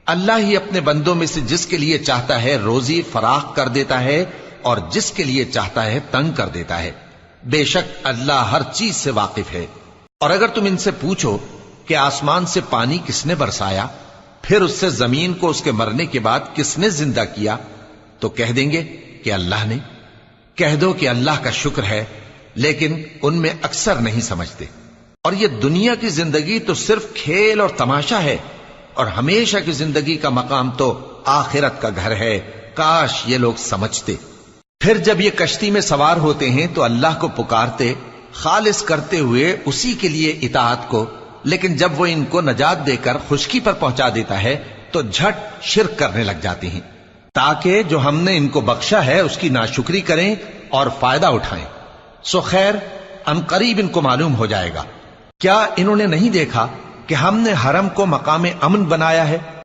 اللہ ہی اپنے بندوں میں سے جس کے لیے چاہتا ہے روزی فراخ کر دیتا ہے اور جس کے لیے چاہتا ہے تنگ کر دیتا ہے۔ بے شک اللہ ہر چیز سے واقف ہے۔ اور اگر تم ان سے پوچھو کہ آسمان سے پانی کس نے برسایا، پھر اس سے زمین کو اس کے مرنے کے بعد کس نے زندہ کیا، تو کہہ دیں گے کہ اللہ نے۔ کہہ دو کہ اللہ کا شکر ہے، لیکن ان میں اکثر نہیں سمجھتے۔ اور یہ دنیا کی زندگی تو صرف کھیل اور تماشا ہے، اور ہمیشہ کی زندگی کا مقام تو آخرت کا گھر ہے۔ کاش یہ لوگ سمجھتے۔ پھر جب یہ کشتی میں سوار ہوتے ہیں تو اللہ کو پکارتے، خالص کرتے ہوئے اسی کے لیے اطاعت کو، لیکن جب وہ ان کو نجات دے کر خشکی پر پہنچا دیتا ہے تو جھٹ شرک کرنے لگ جاتے ہیں، تاکہ جو ہم نے ان کو بخشا ہے اس کی ناشکری کریں اور فائدہ اٹھائیں۔ سو خیر ان قریب ان کو معلوم ہو جائے گا۔ کیا انہوں نے نہیں دیکھا کہ ہم نے حرم کو مقام امن بنایا ہے